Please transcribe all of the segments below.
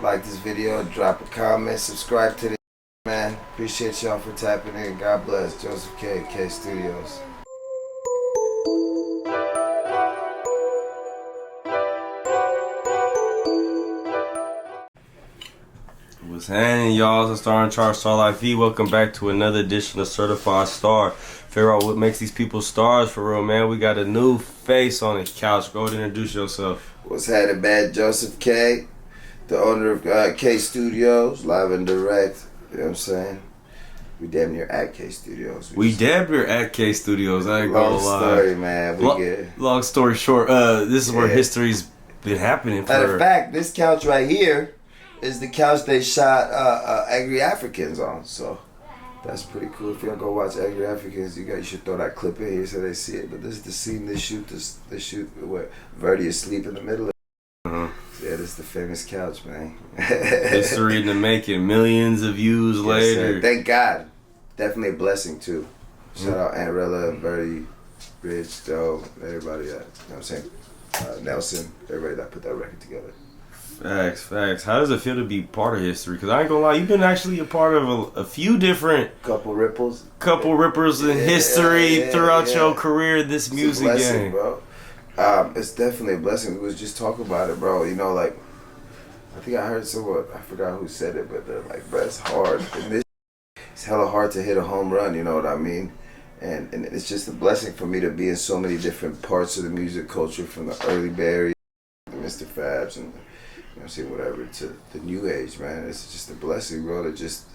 Like this video, drop a comment, subscribe to the man. Appreciate y'all for tapping in. God bless. Joseph K. K Studios. What's happening, y'all? It's Star in Charge, Star Life V. Welcome back to another edition of Certified Star. Figure out what makes these people stars for real, man. We got a new face on the couch. Go ahead and introduce yourself. What's happening, man? Joseph K, the owner of K Studios, live and direct. You know what I'm saying? We damn near at K Studios. We damn near at K Studios. I ain't gonna lie. Long story, man. Long story short, this is where history's been happening for. Matter of fact, this couch right here is the couch they shot Angry Africans on. So that's pretty cool. If y'all go watch Angry Africans, you should throw that clip in here so they see it. But this is the scene they shoot where Verdi is asleep in the middle of it. Yeah, this is the famous couch, man. History in the making. Millions of views later. Sir. Thank God. Definitely a blessing too. Shout out Aunt Rella, Verdi, Rich, Doe, everybody that, you know what I'm saying? Nelson, everybody that put that record together. Facts. How does it feel to be part of history? Because I ain't gonna lie, you've been actually a part of a few different... Couple ripples in history throughout your career, this music blessing, game. Bro. It's definitely a blessing. We was just talking about it, bro. You know, like, I think I heard someone, I forgot who said it, but they're like, bro, it's hard. And it's hella hard to hit a home run, you know what I mean? And it's just a blessing for me to be in so many different parts of the music culture, from the early Barry, the Mr. Fabs, and you know, see whatever, to the new age, man. It's just a blessing, bro, to just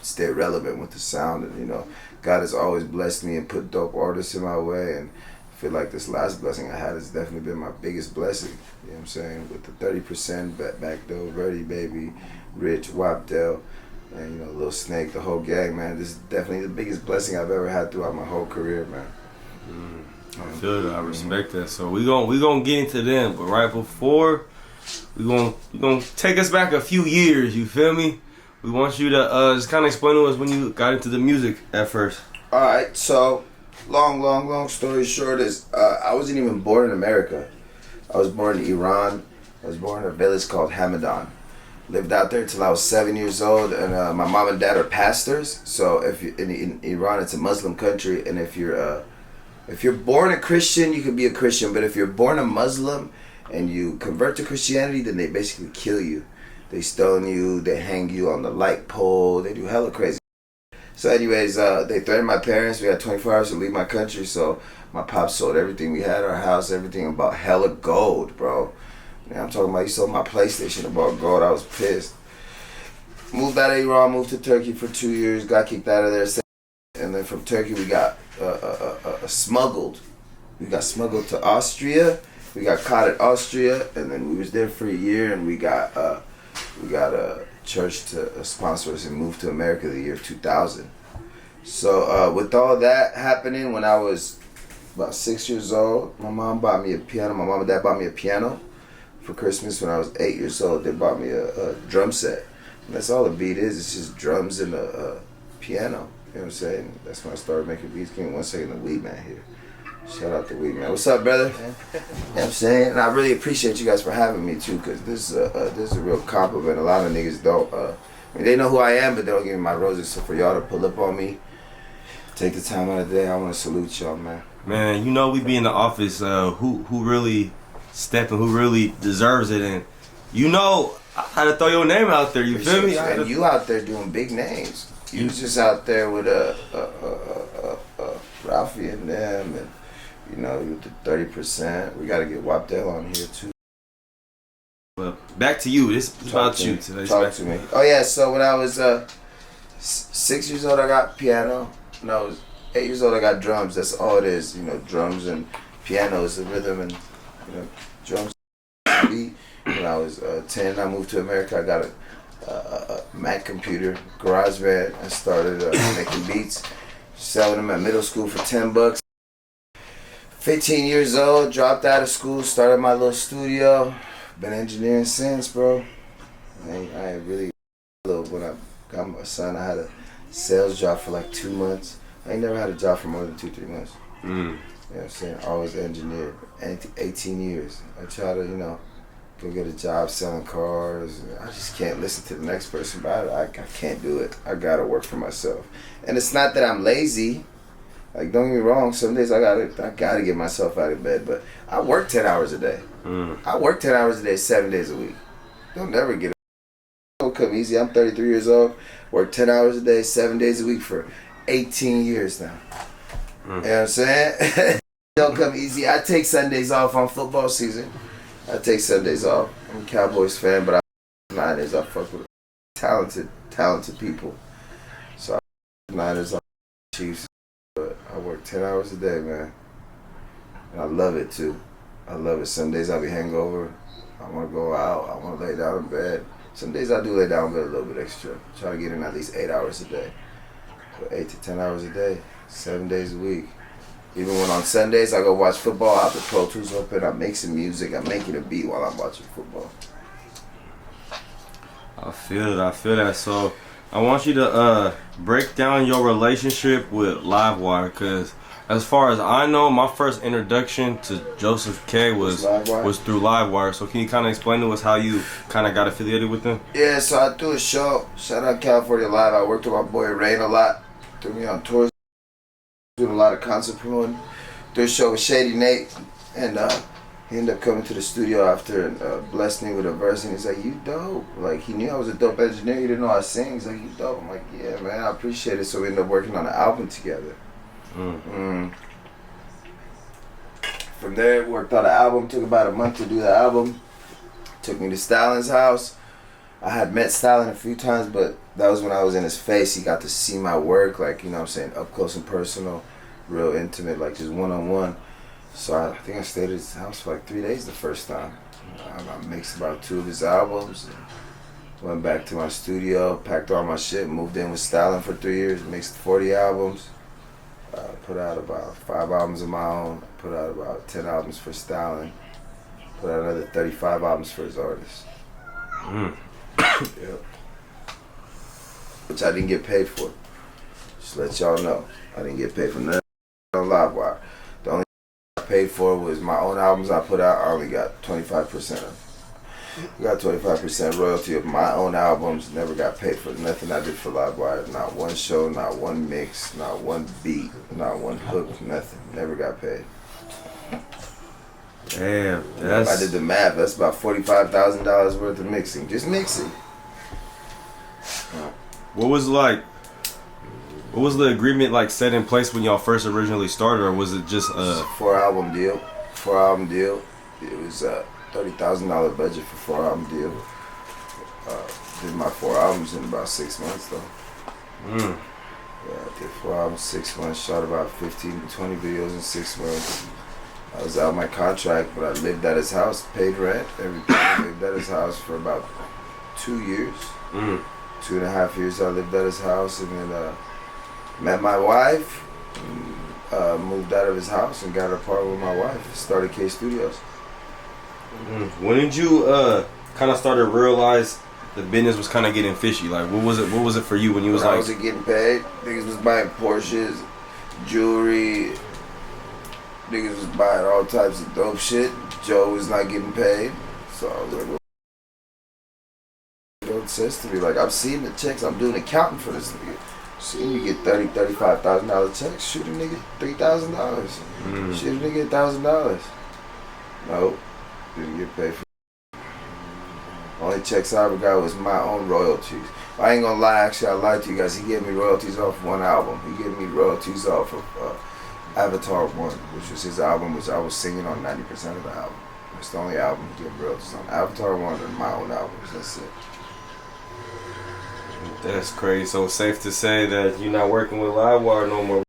stay relevant with the sound. And you know, God has always blessed me and put dope artists in my way, and I feel like this last blessing I had has definitely been my biggest blessing. You know what I'm saying? With the 30%, Back Doe, Verdi Baby, Rich, Wapdell, and you know, Lil Snake, the whole gang, man. This is definitely the biggest blessing I've ever had throughout my whole career, man. I feel that. I respect that. So we gonna get into them, but right before we gonna take us back a few years. You feel me? We want you to just kind of explain to us when you got into the music at first. All right. So long story short is I wasn't even born in America. I was born in Iran. I was born in a village called Hamadan. Lived out there till I was 7 years old, and my mom and dad are pastors. So if you, in Iran, it's a Muslim country, and if you're born a Christian, you can be a Christian. But if you're born a Muslim and you convert to Christianity, then they basically kill you. They stone you, they hang you on the light pole, they do hella crazy. So anyways, they threatened my parents. We had 24 hours to leave my country, so my pops sold everything we had, our house, everything, about hella gold, bro. Man, I'm talking about, he sold my PlayStation about gold. I was pissed. Moved out of Iran, moved to Turkey for 2 years, got kicked out of there. And then from Turkey we got smuggled. We got smuggled to Austria. We got caught at Austria, and then we was there for a year, and we got a church to sponsor us and moved to America the year 2000. So with all that happening, when I was about 6 years old, my mom bought me a piano. My mom and dad bought me a piano for Christmas. When I was 8 years old, they bought me a drum set. And that's all the beat is. It's just drums and a piano. You know what I'm saying? That's when I started making beats. Give me 1 second, the weed man here. Shout out to Weed Man. What's up, brother? You know what I'm saying? And I really appreciate you guys for having me too, because this is a real compliment. A lot of niggas don't. I mean, they know who I am, but they don't give me my roses. So for y'all to pull up on me, take the time out of the day, I want to salute y'all, man. Man, you know we be in the office. Who really stepping? Who really deserves it? And you know I had to throw your name out there. You feel me? And you out there doing big names. You was just out there with Ralphie and them, and you know, with the 30%. We got to get Wapdell on here too. Well, back to you. This is about you today. Talk to me. Oh yeah, so when I was 6 years old, I got piano. When I was 8 years old, I got drums. That's all it is. You know, drums and piano is the rhythm, and you know, drums. Beat. When I was 10, I moved to America. I got a Mac computer, GarageBand. I started making beats, selling them at middle school for $10. 15 years old, dropped out of school, started my little studio. Been engineering since, bro. I ain't really. When I got my son, I had a sales job for like 2 months. I ain't never had a job for more than 2-3 months. You know what I'm saying? Always engineered. 18 years. I try to, you know, go get a job selling cars. I just can't listen to the next person about it. I can't do it. I gotta work for myself. And it's not that I'm lazy. Like, don't get me wrong, some days I gotta get myself out of bed, but I work 10 hours a day. I work 10 hours a day, 7 days a week. Don't never get it. Don't come easy. I'm 33 years old, work 10 hours a day, 7 days a week for 18 years now. You know what I'm saying? Don't come easy. I take Sundays off on football season. I take Sundays off. I'm a Cowboys fan, but 9ers, I fuck with talented people. So 9ers, Chiefs. But I work 10 hours a day, man. And I love it, too. I love it. Some days I'll be hangover. I want to go out. I want to lay down in bed. Some days I do lay down in bed a little bit extra. Try to get in at least 8 hours a day. But 8 to 10 hours a day, 7 days a week. Even when on Sundays I go watch football, I have the Pro Tools open, I make some music, I'm making a beat while I'm watching football. I feel that. So I want you to break down your relationship with Livewire, because as far as I know, my first introduction to Joseph K was through Livewire. So can you kind of explain to us how you kind of got affiliated with them? Yeah, so I do a show, shout out California Live. I worked with my boy Rain a lot, took me on tours, doing a lot of concert promoting. Did a show with Shady Nate, and he ended up coming to the studio after and blessed me with a verse, and he's like, "You dope." Like, he knew I was a dope engineer. He didn't know I sing. He's like, "You dope." I'm like, "Yeah, man, I appreciate it." So we ended up working on an album together. From there, worked on the album. Took about a month to do the album. Took me to Stalin's house. I had met Stalin a few times, but that was when I was in his face. He got to see my work, like, you know what I'm saying, up close and personal, real intimate, like just one-on-one. So I think I stayed at his house for like 3 days the first time. I mixed about 2 of his albums. Went back to my studio, packed all my shit, moved in with Stalin for 3 years, mixed 40 albums. Put out about 5 albums of my own. Put out about 10 albums for Stalin. Put out another 35 albums for his artists. Yep. Which I didn't get paid for. Just let y'all know. I didn't get paid for nothing on Livewire. The only thing I paid for was my own albums I put out. I only got 25% of. I got 25% royalty of my own albums. Never got paid for nothing I did for Livewire. Not one show, not one mix, not one beat, not one hook, nothing. Never got paid. Damn, I did the math. That's about $45,000 worth of mixing. Just mixing. What was the agreement like set in place when y'all first originally started, or was it just a 4-album deal? 4-album deal. It was a $30,000 budget for 4-album deal. Did my 4 albums in about 6 months though. Yeah, I did 4 albums, 6 months. Shot about 15 to 20 videos in 6 months. I was out of my contract, but I lived at his house, paid rent, everything. I lived at his house for about 2 years. 2.5 years I lived at his house, and then met my wife, moved out of his house and got an apartment with my wife. Started K Studios. When did you kind of start to realize the business was kind of getting fishy? Like, what was it for you when you was when like? I wasn't getting paid. Niggas was buying Porsches, jewelry. Niggas was buying all types of dope shit. Joe was not getting paid, so I was like, well, it don't sense to me. Like, I'm seeing the checks. I'm doing accounting for this nigga. See me get $35,000 checks. Shoot a nigga $3,000. Shoot a nigga $1,000. Nope, didn't get paid for. Only checks I ever got was my own royalties. I ain't gonna lie. Actually, I lied to you guys. He gave me royalties off one album. He gave me royalties off of Avatar 1, which was his album, which I was singing on 90% of the album. It's the only album he gave royalties on. Avatar 1 and my own albums. That's it. That's crazy. So safe to say that you're not working with Livewire no more.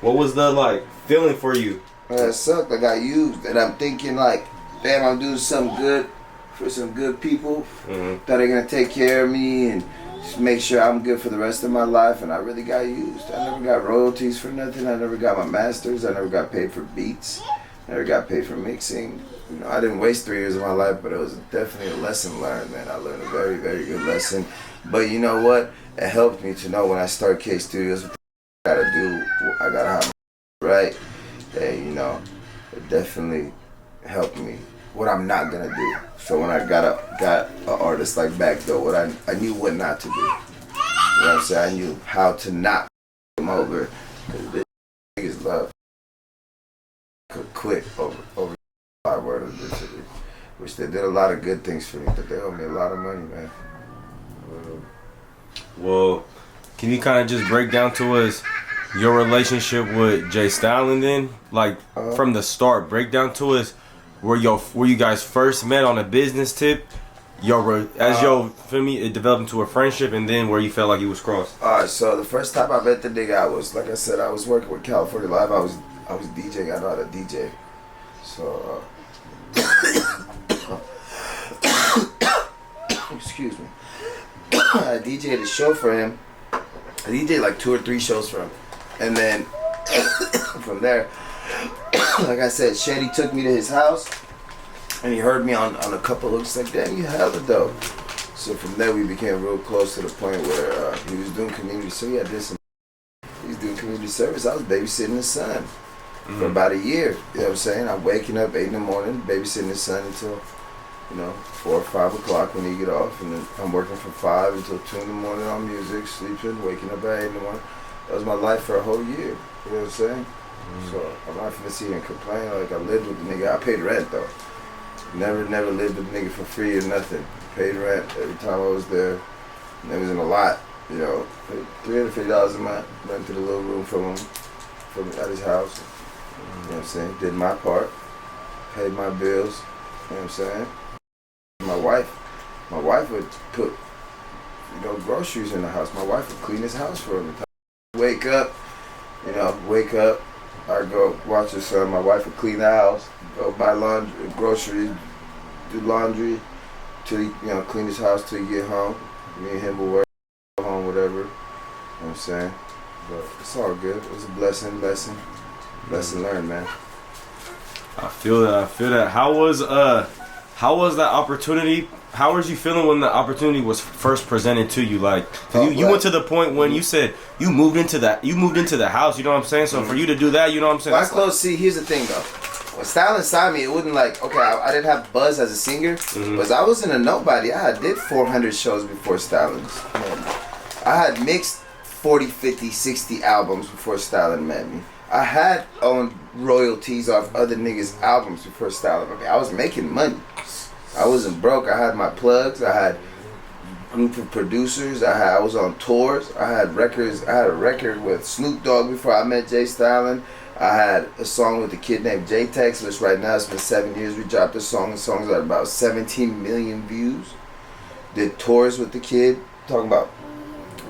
What was the feeling for you? It sucked. I got used, and I'm thinking like, damn, I'm doing something good for some good people that are gonna take care of me and just make sure I'm good for the rest of my life. And I really got used. I never got royalties for nothing. I never got my masters. I never got paid for beats. Never got paid for mixing. You know, I didn't waste 3 years of my life, but it was definitely a lesson learned, man. I learned a very, very good lesson. But you know what? It helped me to know when I start K Studios, what I gotta do, I gotta have my right. And you know, it definitely helped me. What I'm not gonna do. So when I got an artist like Back Doe, what I knew what not to do. You know what I'm saying? I knew how to not them over. Because niggas love could quit over my word of this. Which they did a lot of good things for me, but they owe me a lot of money, man. Well, can you kind of just break down to us your relationship with Jay Stalin then? Like, from the start, break down to us where you guys first met on a business tip, feel me, it developed into a friendship, and then where you felt like you was crossed. Alright, so the first time I met the nigga, I was, like I said, I was working with California Live. I was DJing. I know how to DJ. So, excuse me. I DJed a show for him. I DJed like 2 or 3 shows for him. And then, from there, like I said, Shetty took me to his house. And he heard me on a couple of hooks, like, damn, you hella dope. So from there, we became real close to the point where he was doing community service. He was doing community service. I was babysitting his son for about a year. You know what I'm saying? I'm waking up 8 in the morning, babysitting his son until, 4 or 5 o'clock when he get off. And then I'm working from 5 until 2 in the morning on music, sleeping, waking up at 8 in the morning. That was my life for a whole year. You know what I'm saying? So I'm not gonna sit here and complain. Like, I lived with the nigga. I paid rent, though. Never lived with the nigga for free or nothing. Paid rent every time I was there. And it was in a lot, paid $350 a month. Rented a little room from at his house. You know what I'm saying? Did my part. Paid my bills. You know what I'm saying? My wife would put, groceries in the house. My wife would clean his house for him. Wake up. I'd go watch his son. My wife would clean the house, go buy groceries, do laundry, till he, clean his house till he get home. Me and him will work, go home, whatever. You know what I'm saying? But it's all good. It was a lesson learned, man. I feel that. How was that opportunity? How was you feeling when the opportunity was first presented to you? Like, you went to the point when you said you moved into the house. You know what I'm saying? So for you to do that, you know what I'm saying? My clothes. See, here's the thing though. When Stalin signed me, it wasn't like I didn't have buzz as a singer, because I wasn't a nobody. I did 400 shows before Stalin's. I had mixed 40, 50, 60 albums before Stalin met me. I had owned royalties off other niggas' albums before Stalin met me. I was making money. I wasn't broke. I had my plugs. I had a group of producers. I was on tours. I had records. I had a record with Snoop Dogg before I met Jay Stalin. I had a song with a kid named J-Tex, which right now it's been 7 years. We dropped a song. The song's at about 17 million views. Did tours with the kid. Talking about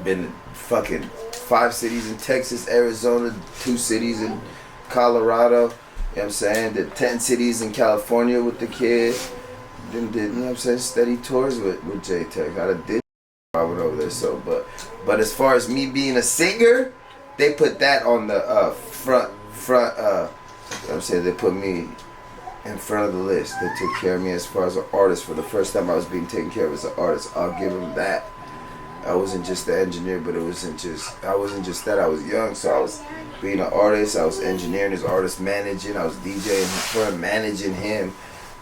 been in fucking 5 cities in Texas, Arizona, 2 cities in Colorado. You know what I'm saying? Did 10 cities in California with the kid. Then did, you know what I'm saying, steady tours with J-Tex. I did I went over there, so but as far as me being a singer, they put that on the front you know what I'm saying, they put me in front of the list. They took care of me as far as an artist. For the first time I was being taken care of as an artist. I'll give them that. I wasn't just the engineer, but I wasn't just that. I was young, so I was being an artist. I was engineering his artist, managing. I was DJing for him, managing him.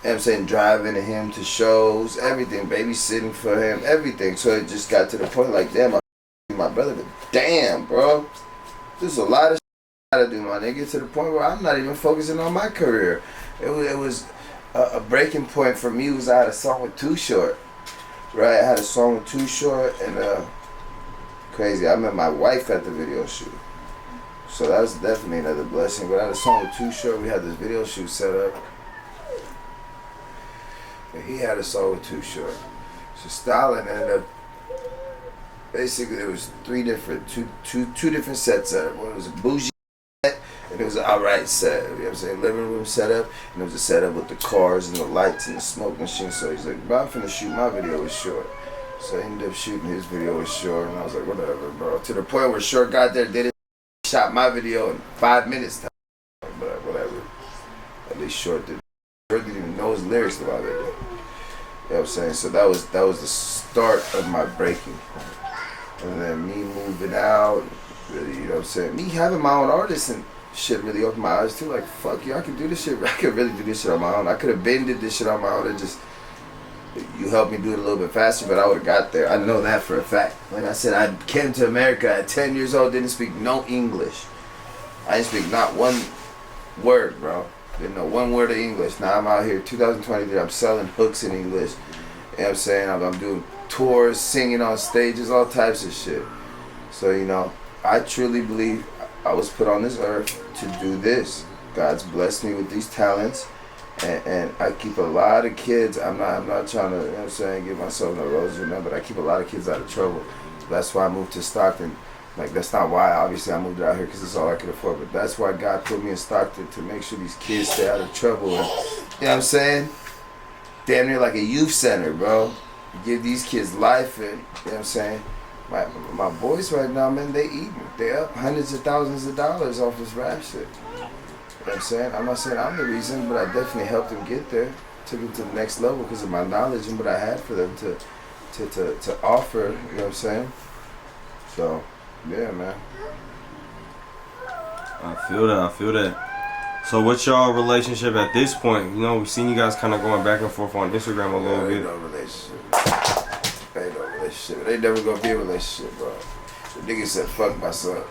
You know what I'm saying, driving him to shows, everything, babysitting for him, everything. So it just got to the point like, damn, my brother, but damn, bro, there's a lot of shit I gotta do, my nigga, to the point where I'm not even focusing on my career. It was a breaking point for me. Was I had a song with Too Short, right? I had a song with Too Short, and crazy. I met my wife at the video shoot, so that was definitely another blessing. But I had a song with Too Short. We had this video shoot set up. He had a song with Too Short. So Stalin ended up, basically there was two different sets set up. One was a bougie set and it was an alright set. You know what I'm saying? Living room setup, and it was a setup with the cars and the lights and the smoke machine. So he's like, bro, I'm finna shoot my video with Short. So I ended up shooting his video with Short, and I was like, whatever, bro. To the point where Short got there, did it, shot my video in 5 minutes time. But whatever. At least Short did. Short didn't even know his lyrics to my video. You know what I'm saying? So that was the start of my breaking. And then me moving out, really, you know what I'm saying? Me having my own artists and shit really opened my eyes too. Like, fuck you, I can do this shit. I could really do this shit on my own. I could have been did this shit on my own. It just, you helped me do it a little bit faster, but I would have got there. I know that for a fact. Like I said, I came to America at 10 years old, didn't speak no English. I didn't speak not one word, bro. Didn't know one word of English. Now I'm out here, 2023, I'm selling hooks in English. You know what I'm saying? I'm doing tours, singing on stages, all types of shit. So, you know, I truly believe I was put on this earth to do this. God's blessed me with these talents. And I keep a lot of kids. I'm not trying to, you know what I'm saying, give myself no roses or nothing, but I keep a lot of kids out of trouble. That's why I moved to Stockton. Like, that's not why, obviously, I moved out here because it's all I could afford, but that's why God put me in Stockton, to make sure these kids stay out of trouble. And, you know what I'm saying? Damn near like a youth center, bro. Give these kids life, and, you know what I'm saying? My boys right now, man, they eating. They up hundreds of thousands of dollars off this rap shit. You know what I'm saying? I'm not saying I'm the reason, but I definitely helped them get there. Took them to the next level because of my knowledge and what I had for them to offer. You know what I'm saying? So, yeah, man. I feel that. So what's y'all relationship at this point? You know, we've seen you guys kind of going back and forth on Instagram a little bit. Ain't no relationship. Ain't no relationship. It ain't never gonna be a relationship, bro. The nigga said, fuck my son.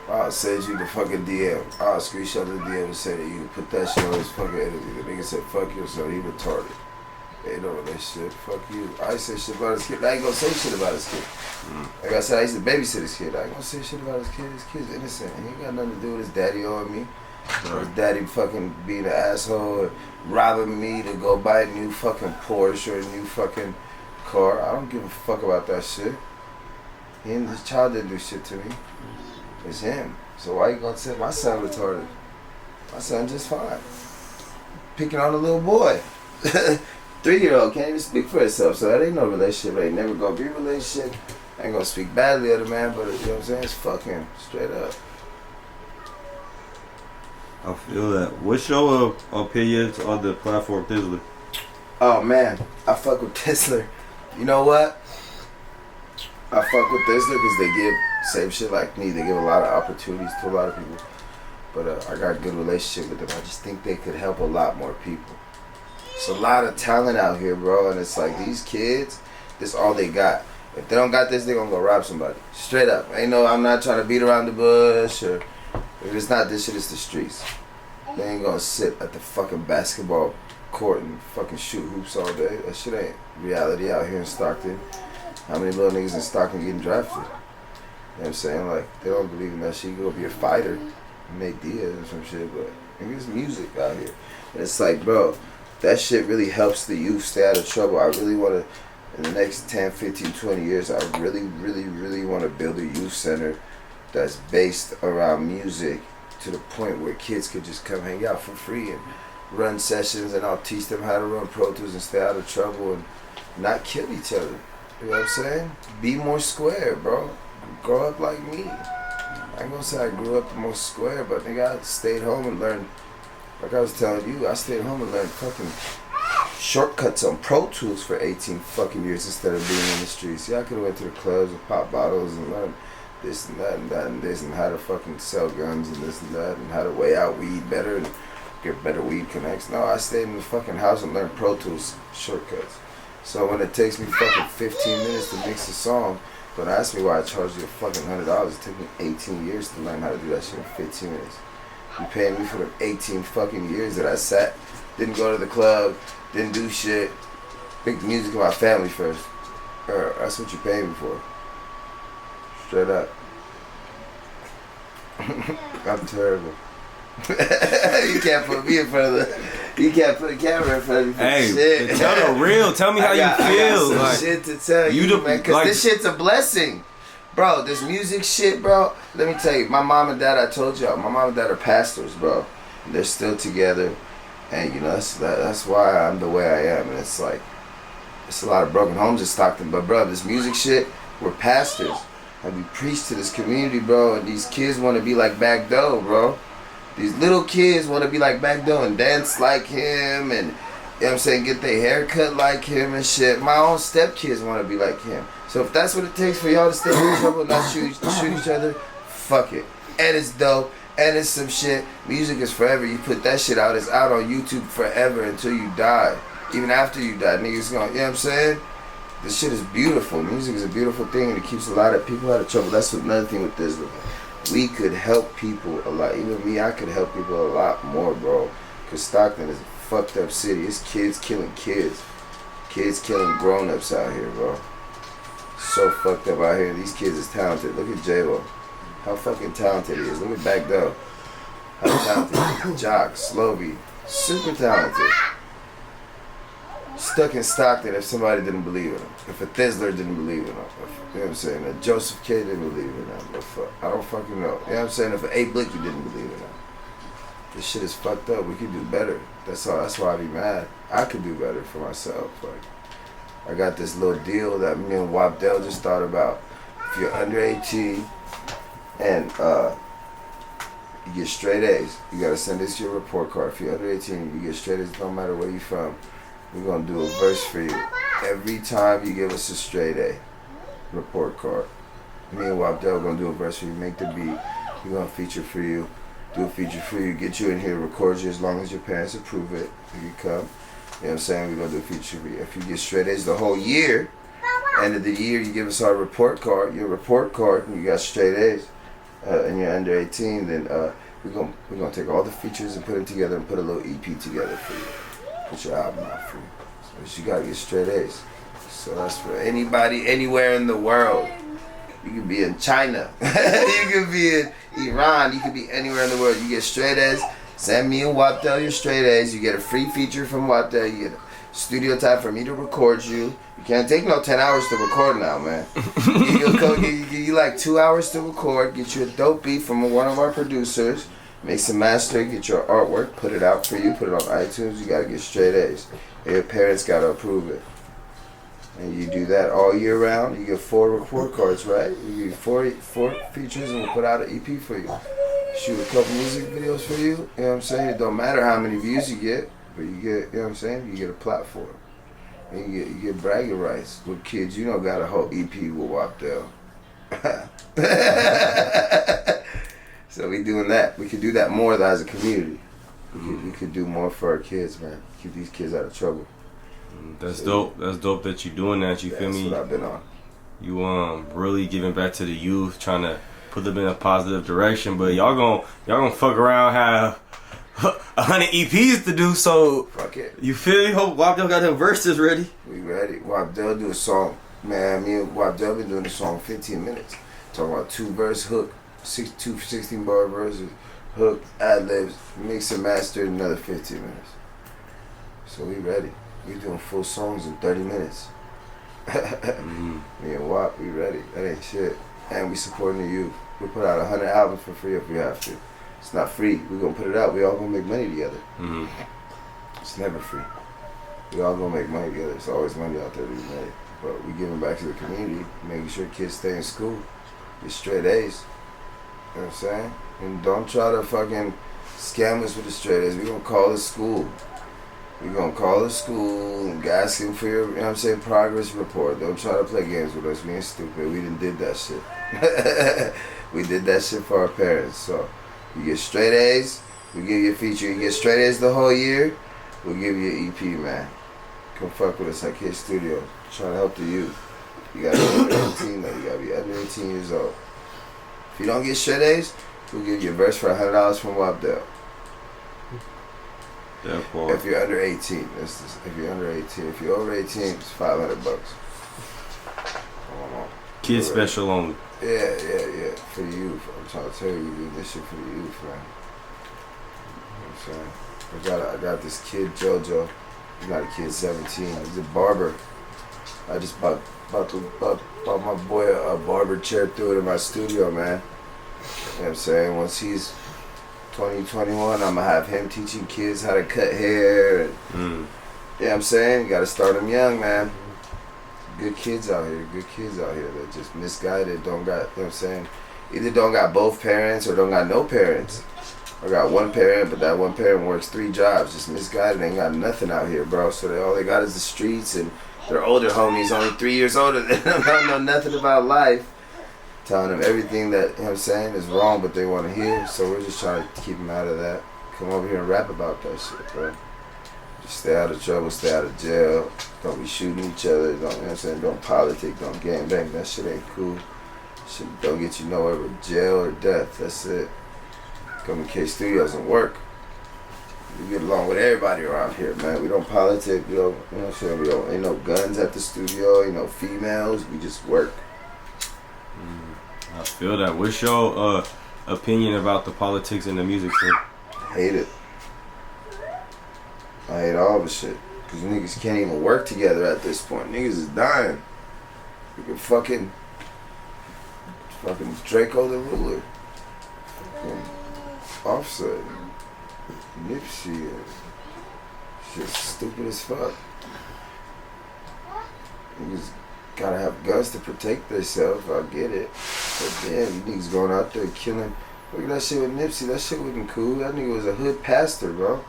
I'll send you the fucking DM. I'll screenshot the DM and say that you put that shit on his fucking interview. The nigga said, fuck your son, he retarded. Ain't no relationship. Fuck you. I ain't say shit about his kid. I ain't gonna say shit about his kid. Like I said, I used to babysit his kid. I ain't gonna say shit about his kid. His kid's innocent. He ain't got nothing to do with his daddy owing me. Or his daddy fucking being an asshole or robbing me to go buy a new fucking Porsche or a new fucking car. I don't give a fuck about that shit. He and his child didn't do shit to me. It's him. So why you gonna say my son retarded? My son just fine. Picking on a little boy. 3-year-old can't even speak for himself, so that ain't no relationship. Ain't never gonna be a relationship. I ain't gonna speak badly of the man, but you know what I'm saying? It's fucking straight up. I feel that. What's your opinions on the platform Thizzler? Oh man, I fuck with Thizzler. You know what? I fuck with Thizzler because they give same shit like me. They give a lot of opportunities to a lot of people. But I got a good relationship with them. I just think they could help a lot more people. It's a lot of talent out here, bro, and it's like these kids, this all they got. If they don't got this, they gonna go rob somebody. Straight up. I'm not trying to beat around the bush, or if it's not this shit, it's the streets. They ain't gonna sit at the fucking basketball court and fucking shoot hoops all day. That shit ain't reality out here in Stockton. How many little niggas in Stockton getting drafted? You know what I'm saying? Like, they don't believe in that shit. You go be a fighter, make deals or some shit, but niggas music out here. And it's like, bro, that shit really helps the youth stay out of trouble. I really want to, in the next 10, 15, 20 years, I really, really, really want to build a youth center that's based around music to the point where kids could just come hang out for free and run sessions, and I'll teach them how to run Pro Tools and stay out of trouble and not kill each other. You know what I'm saying? Be more square, bro. Grow up like me. I ain't gonna say I grew up more square, but nigga, I stayed home and learned, like I was telling you, I stayed home and learned fucking shortcuts on Pro Tools for 18 fucking years instead of being in the streets. Yeah, I could've went to the clubs and pop bottles and learned this and that and that and this and how to fucking sell guns and this and that and how to weigh out weed better and get better weed connects. No, I stayed in the fucking house and learned Pro Tools shortcuts. So when it takes me fucking 15 minutes to mix a song, don't ask me why I charged you a fucking $100. It took me 18 years to learn how to do that shit in 15 minutes. You paying me for the 18 fucking years that I sat, didn't go to the club, didn't do shit, make music with my family first. That's what you pay me for. Straight up. I'm terrible. You can't put me in front of you can't put a camera in front of me for shit. Tell the real. Tell me how you feel. I got some like, shit to tell you, man. Cause this shit's a blessing. Bro, this music shit, bro. Let me tell you, my mom and dad, I told y'all, my mom and dad are pastors, bro. They're still together. And you know, that's why I'm the way I am. And it's like, it's a lot of broken homes in Stockton. But bro, this music shit, we're pastors. And we preach to this community, bro. And these kids want to be like Back Doe, bro. These little kids want to be like Back Doe and dance like him, and you know what I'm saying, get their hair cut like him and shit. My own stepkids want to be like him. So if that's what it takes for y'all to stay in trouble and not shoot each other, fuck it. And it's dope, and it's some shit. Music is forever. You put that shit out, it's out on YouTube forever until you die. Even after you die, niggas gonna, you know what I'm saying? This shit is beautiful. Music is a beautiful thing, and it keeps a lot of people out of trouble. That's another thing with Thizzler. We could help people a lot. Even me, I could help people a lot more, bro. Because Stockton is a fucked up city. It's kids killing kids. Kids killing grown-ups out here, bro. So fucked up out here. These kids is talented. Look at J-Lo. How fucking talented he is. Look at Back Doe. How talented. Jock, Slovey. Super talented. Stuck in Stockton if somebody didn't believe in him. If a Thizzler didn't believe in him. If, you know what I'm saying? A Joseph K didn't believe in him. If, I don't fucking know. You know what I'm saying? If an A. Blicky didn't believe in him. This shit is fucked up. We could do better. That's all. That's why I be mad. I could do better for myself. Like, I got this little deal that me and Wapdell just thought about. If you're under 18 and you get straight A's, you gotta send this your report card. If you're under 18, you get straight A's. No matter where you from. We're gonna do a verse for you every time you give us a straight A report card. Me and Wapdell gonna do a verse for you. Make the beat. We're gonna feature for you. Do a feature for you. Get you in here. Record you as long as your parents approve it. You can come. You know what I'm saying? We're gonna do a feature for you. If you get straight A's the whole year, end of the year, you give us our report card. Your report card, and you got straight A's, and you're under 18. Then we're gonna take all the features and put them together and put a little EP together for you. Put your album out for you. So you gotta get straight A's. So that's for anybody, anywhere in the world. You can be in China. You can be in Iran. You can be anywhere in the world. You get straight A's. Send me and Wapdell your straight A's. You get a free feature from Wapdell. You get a studio time for me to record you. You can't take no 10 hours to record now, man. Give you like 2 hours to record. Get you a dope beat from one of our producers. Make some master, get your artwork, put it out for you, put it on iTunes. You gotta get straight A's. And your parents gotta approve it. And you do that all year round. You get 4 report cards, right? You get four features, and we'll put out an EP for you. Shoot a couple music videos for you. You know what I'm saying? It don't matter how many views you get, but you get, you know what I'm saying? You get a platform. And you get bragging rights with kids. You don't got a whole EP with Wapdell. So we doing that. We could do that more as a community. We could do more for our kids, man. Keep these kids out of trouble. That's dope. That's dope that you're doing that. You feel me? That's what I've been on. You really giving back to the youth, trying to put them in a positive direction. But y'all gonna fuck around, have 100 EPs to do. So fuck it. You feel me? Hope Wapdell got them verses ready. We ready. Wapdell do a song, man. Me and Wapdell been doing the song 15 minutes. Talking about 2-verse hook. 16-bar verses, hook, ad-libs, mix and master in another 15 minutes. So we ready. We doing full songs in 30 minutes. Me and Wap, we ready. That ain't shit. And we supporting the youth. We put out 100 albums for free if we have to. It's not free. We gonna put it out. We all gonna make money together. It's never free. We all gonna make money together. It's always money out there to be made. But we giving back to the community, making sure kids stay in school, get straight A's. You know what I'm saying? And don't try to fucking scam us with the straight A's. We gonna call the school. We gonna call the school and ask him for your, you know what I'm saying, progress report. Don't try to play games with us. We ain't stupid. We done did that shit. We did that shit for our parents. So you get straight A's, we give you a feature. You get straight A's the whole year, we'll give you an EP, man. Come fuck with us at Kid Studio. Trying to help the youth. You gotta be under 18 though. You gotta be under 18 years old. If you don't get straight A's, we'll give you a verse for $100 from Wapdell. If you're under 18, if you're under 18. If you're over 18, it's $500. Kid special only. Yeah. For the youth. I'm trying to tell you, we do this shit for the youth, man. You know what I'm saying? I got this kid, JoJo. He's not a kid, 17. He's a barber. I just bought my boy a barber chair, threw it in my studio, man. You know what I'm saying? Once he's 20, 21, I'm gonna have him teaching kids how to cut hair. And, you know what I'm saying? You gotta start them young, man. Good kids out here that just misguided, don't got, you know what I'm saying? Either don't got both parents or don't got no parents. Or got one parent, but that one parent works 3 jobs, just misguided, ain't got nothing out here, bro. So all they got is the streets, and their older homies, only 3 years older than them, don't know nothing about life. Telling them everything that, you know what I'm saying, is wrong, but they want to hear. So we're just trying to keep them out of that. Come over here and rap about that shit, bro. Stay out of trouble, stay out of jail. Don't be shooting each other. Don't, you know what I'm saying? Don't politic, don't gang bang. That shit ain't cool. Shit don't get you nowhere but jail or death. That's it. Come to K Studios and work. We get along with everybody around here, man. We don't politic. We don't, you know what I'm saying? We don't, ain't no guns at the studio. Ain't no females. We just work. I feel that. What's your opinion about the politics in the music scene? I hate it. I hate all the shit. Because niggas can't even work together at this point. Niggas is dying. You can fucking Draco the Ruler. Fucking Offset. Nipsey. Shit's stupid as fuck. Niggas gotta have guns to protect themselves. I get it. But damn, you niggas going out there killing. Look at that shit with Nipsey. That shit wasn't cool. That nigga was a hood pastor, bro.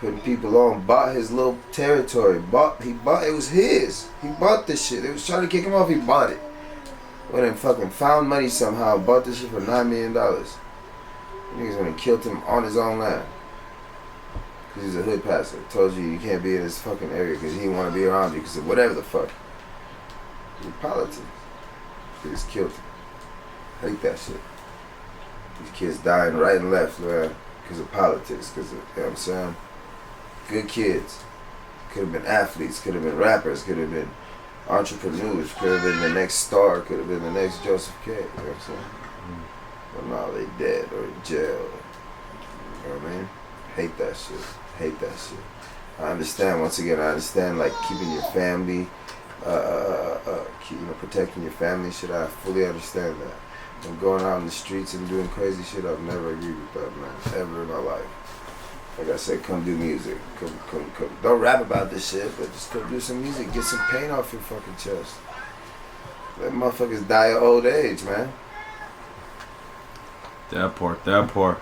Putting people on, bought his little territory. It was his. He bought this shit. They was trying to kick him off, he bought it. Went and fucking found money somehow, bought this shit for $9 million. Niggas went and killed him on his own land. Cause he's a hood pastor. Told you can't be in this fucking area because he didn't want to be around you because of whatever the fuck. In politics. They just killed him. Hate that shit. These kids dying right and left, man, because of politics, because of, you know what I'm saying? Good kids. Could have been athletes, could have been rappers, could have been entrepreneurs, could have been the next star, could have been the next Joseph K. You know what I'm saying? But now they dead or in jail. You know what I mean? Hate that shit. Hate that shit. I understand, once again, I understand like keeping your family, protecting your family shit. I fully understand that. And going out in the streets and doing crazy shit, I've never agreed with that, man, ever in my life. Like I said, come do music. Come. Don't rap about this shit, but just come do some music. Get some pain off your fucking chest. Let motherfuckers die of old age, man. That part.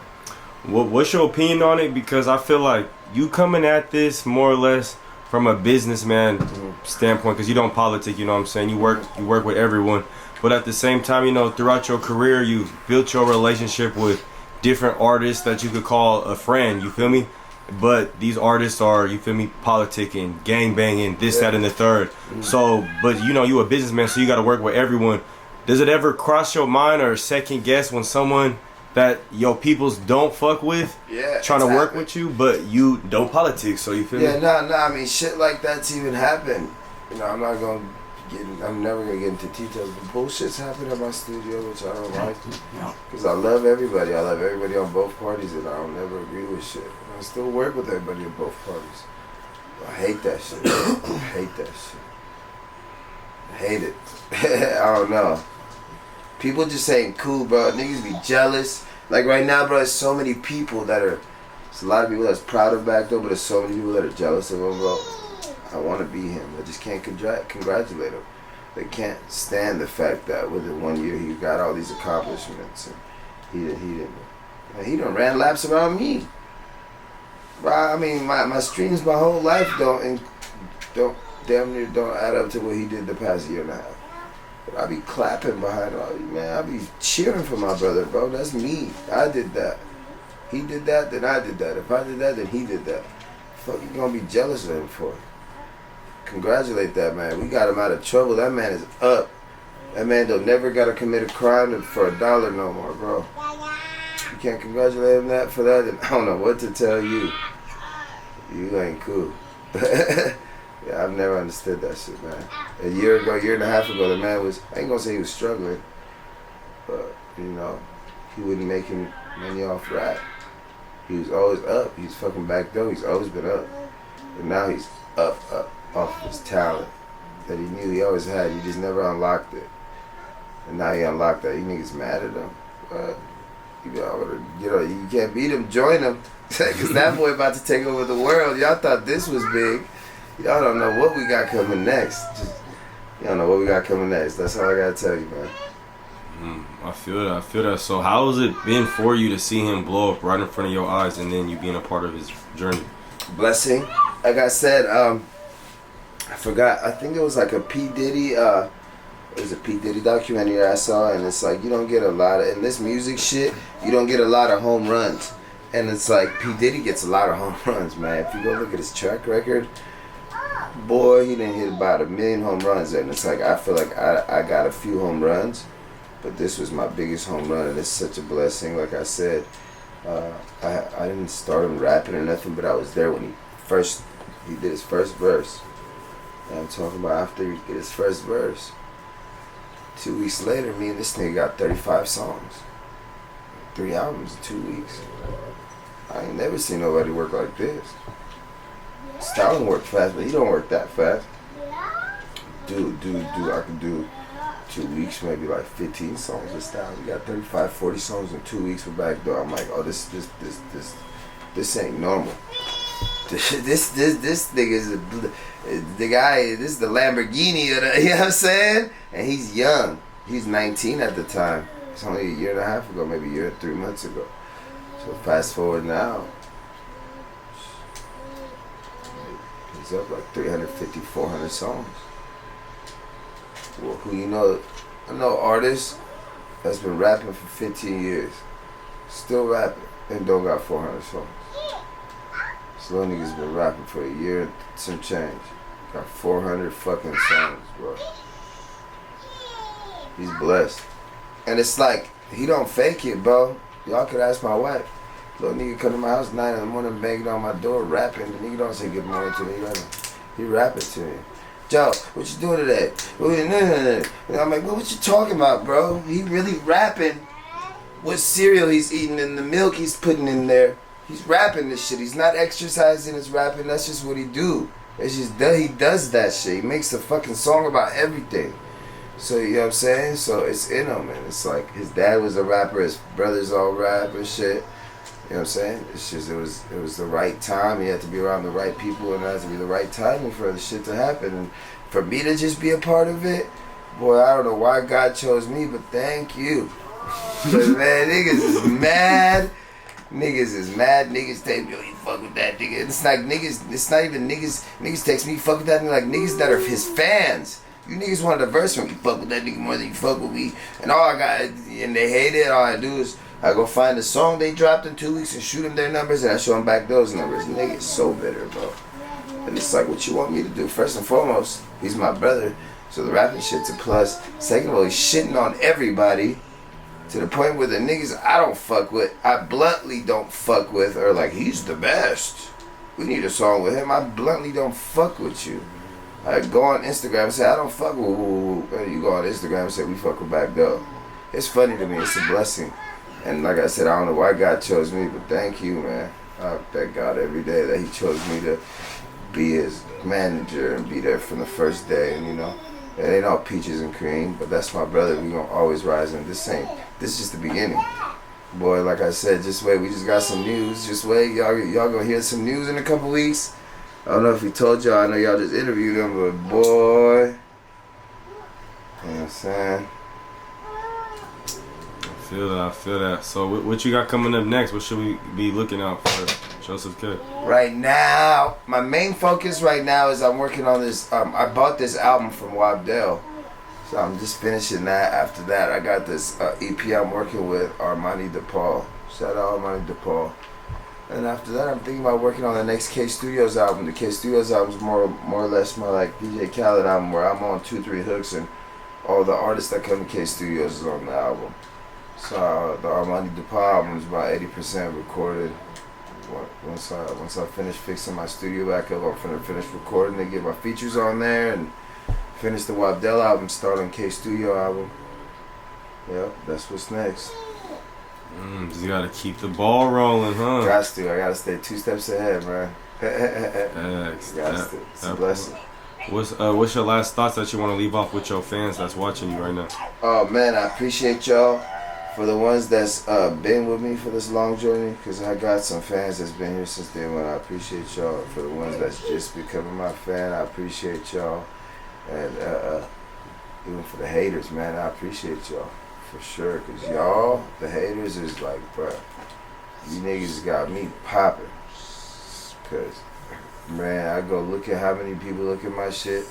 What's your opinion on it? Because I feel like you coming at this more or less from a businessman standpoint, because you don't politic, you know what I'm saying? You work with everyone. But at the same time, you know, throughout your career, you've built your relationship with different artists that you could call a friend, you feel me? But these artists are, you feel me, politicking, gang banging, this, that, and the third. So, but you know, you a businessman, so you got to work with everyone. Does it ever cross your mind or second guess when someone that your peoples don't fuck with trying to work with you, but you don't politics, so you feel me? No, I mean, shit like that's even happened. You know, I'm never gonna get into details, but bullshit's happened at my studio, which I don't like. Because I love everybody. I love everybody on both parties, and I don't never agree with shit. And I still work with everybody on both parties. I hate that shit. I hate that shit. I hate it. I don't know. People just ain't cool, bro. Niggas be jealous. Like right now, bro, there's so many people that are, there's a lot of people that's proud of Back Doe, but there's so many people that are jealous of him, bro. I want to be him. I just can't congratulate him. They can't stand the fact that within 1 year he got all these accomplishments, and he done ran laps around me. Bro, I mean, my streams my whole life don't damn near don't add up to what he did the past year and a half. But I be clapping behind all you, man. I be cheering for my brother, bro. That's me. I did that. He did that, then I did that. If I did that, then he did that. Fuck you gonna be jealous of him for? Congratulate that man. We got him out of trouble. That man is up. That man don't never gotta commit a crime for $1 no more, bro. You can't congratulate him for that, then I don't know what to tell you. You ain't cool. Yeah, I've never understood that shit, man. A year and a half ago, the man was, I ain't gonna say he was struggling, but, you know, he wasn't making money off rap. He was always up. He's fucking Back Doe. He's always been up. But now he's up off his talent that he knew he always had. He just never unlocked it. And now he unlocked that. You niggas mad at him. But, you can't beat him, join him. Because that boy about to take over the world. Y'all thought this was big. Y'all don't know what we got coming next. Y'all don't know what we got coming next. That's all I gotta tell you, man. I feel that. So how has it been for you to see him blow up right in front of your eyes and then you being a part of his journey? Blessing. Like I said, I forgot. I think it was like a P. Diddy. It was a P. Diddy documentary I saw, and it's like you don't get a lot of, in this music shit, you don't get a lot of home runs. And it's like P. Diddy gets a lot of home runs, man. If you go look at his track record, boy, he didn't hit about 1 million home runs. And it's like, I feel like I got a few home runs, but this was my biggest home run, and it's such a blessing. Like I said, I didn't start him rapping or nothing, but I was there when he did his first verse. And I'm talking about after he did his first verse. 2 weeks later, me and this nigga got 35 songs. 3 albums in 2 weeks. I ain't never seen nobody work like this. Stalin worked fast, but he don't work that fast. Dude, I can do 2 weeks, maybe like 15 songs with Stalin. We got 35, 40 songs in 2 weeks with Back Doe. I'm like, oh, this ain't normal. This nigga is the guy. This is the Lamborghini of the, you know what I'm saying? And he's young. He's 19 at the time. It's only a year and a half ago, maybe a year and 3 months ago. So fast forward now, he's up like 350, 400 songs. Well, who you know? I know artists that's been rapping for 15 years, still rapping, and don't got 400 songs. This little nigga's been rapping for a year and some change. Got 400 fucking songs, bro. He's blessed. And it's like, he don't fake it, bro. Y'all could ask my wife. Little nigga come to my house 9 in the morning, banging on my door, rapping. The nigga don't say good morning to me. He rapping to me. Joe, what you doing today? And I'm like, what you talking about, bro? He really rapping what cereal he's eating and the milk he's putting in there. He's rapping this shit. He's not exercising his rapping. That's just what he do. It's just that he does that shit. He makes a fucking song about everything. So, you know what I'm saying? So it's in him, and it's like his dad was a rapper, his brothers all rap and shit. You know what I'm saying? It's just it was the right time. He had to be around the right people, and it had to be the right timing for the shit to happen. And for me to just be a part of it, boy, I don't know why God chose me, but thank you. But man, niggas is mad. Niggas text me, yo, you fuck with that nigga. It's like niggas, it's not even niggas. Niggas text me, fuck with that nigga. Like niggas that are his fans. You niggas wanted a verse from me. You fuck with that nigga more than you fuck with me. And all I got, and they hate it. All I do is I go find the song they dropped in 2 weeks and shoot them their numbers, and I show them Back Doe's numbers. Niggas so bitter, bro. And it's like, what you want me to do? First and foremost, he's my brother, so the rapping shit's a plus. Second of all, he's shitting on everybody to the point where the niggas I don't fuck with, I bluntly don't fuck with, are like, he's the best. We need a song with him. I bluntly don't fuck with you. I go on Instagram and say, I don't fuck with who. You go on Instagram and say, we fuck with Back Doe. It's funny to me. It's a blessing. And like I said, I don't know why God chose me, but thank you, man. I thank God every day that he chose me to be his manager and be there from the first day. And, you know, it ain't all peaches and cream, but that's my brother. We gonna always rise. And this is just the beginning. Boy, like I said, just wait. We just got some news. Just wait. Y'all gonna hear some news in a couple weeks. I don't know if he told y'all. I know y'all just interviewed him, but boy, you know what I'm saying? I feel that. So what you got coming up next? What should we be looking out for, Joseph K? Right now, my main focus right now is I'm working on this. I bought this album from Wabdell, so I'm just finishing that. After that, I got this EP I'm working with Armani DePaul. Shout out Armani DePaul. And after that, I'm thinking about working on the next K Studios album. The K Studios album is more or less my like DJ Khaled album, where I'm on 2-3 hooks, and all the artists that come to K Studios is on the album. So the Armani DePaul album is about 80% recorded. Once I finish fixing my studio back up, I'm finna finish recording and get my features on there, and finish the Wabdell album, start on K Studio album. Yep, that's what's next. You gotta keep the ball rolling, huh? I gotta stay 2 steps ahead, man. It's a blessing. What's your last thoughts that you want to leave off with your fans that's watching you right now? Oh man, I appreciate y'all. For the ones that's been with me for this long journey, because I got some fans that's been here since day one. I appreciate y'all. For the ones that's just becoming my fan, I appreciate y'all. And even for the haters, man, I appreciate y'all. For sure, because y'all, the haters, is like, bruh, you niggas got me popping. Because, man, I go look at how many people look at my shit.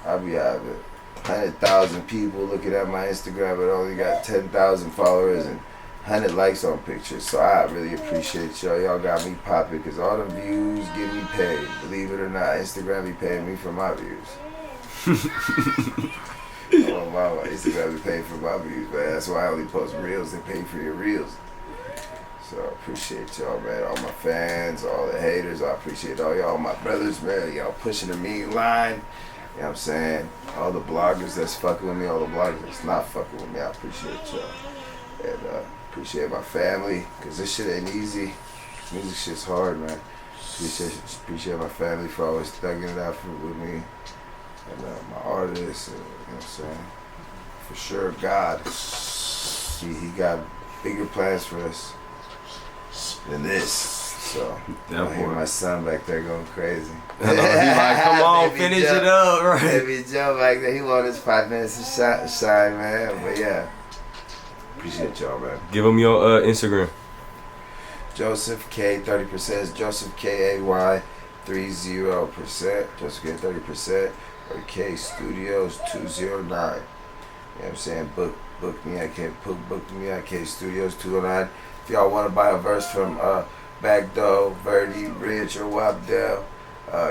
I be having 100,000 people looking at my Instagram, but only got 10,000 followers, and 100 likes on pictures. So I really appreciate y'all. Y'all got me popping because all the views get me paid. Believe it or not, Instagram be paying me for my views. Oh, mama, Instagram be paying for my views, man. That's why I only post reels. They pay for your reels. So I appreciate y'all, man. All my fans, all the haters. I appreciate all y'all, my brothers, man. Y'all pushing the meme line. You know what I'm saying? All the bloggers that's fucking with me, all the bloggers that's not fucking with me. I appreciate y'all. And appreciate my family, because this shit ain't easy. Music shit's hard, man. Appreciate my family for always thugging it out with me. And my artists, you know what I'm saying? For sure, God, he got bigger plans for us than this. So I hear my son back there going crazy. He's like, come on, finish it up, right? Baby Joe back there, he wanted his 5 minutes to shine, man. But yeah, appreciate y'all, man. Give him your Instagram. Joseph K 30%. It's Joseph KAY 30%. Joseph K 30%. Or K Studios 209. You know what I'm saying? Book me at K Studios 209. If y'all want to buy a verse from Back Doe, Verdi, Rich, or Wabdell,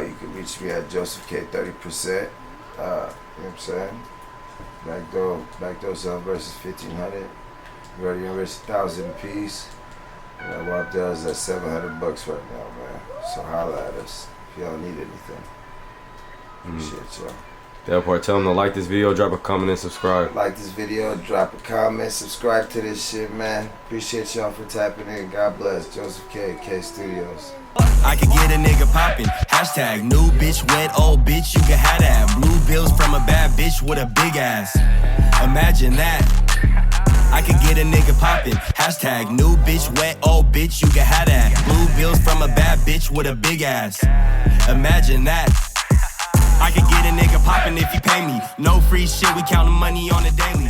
you can reach me at Joseph K 30%. You know what I'm saying? Back Doe selling verses 1,500. Verdi and Rich 1,000 a piece. Wabdell's at $700 right now, man. So holla at us if y'all need anything. Appreciate y'all. That part, tell them to like this video, drop a comment, and subscribe. Like this video, drop a comment, subscribe to this shit, man. Appreciate y'all for tapping in. God bless. Joseph K Studios. I could get a nigga poppin'. Hashtag new bitch, wet old bitch. You can have that. Blue bills from a bad bitch with a big ass. Imagine that. I could get a nigga poppin'. Hashtag new bitch, wet old bitch. You can have that. Blue bills from a bad bitch with a big ass. Imagine that. I could get a nigga poppin' if you pay me. No free shit, we countin' money on the daily.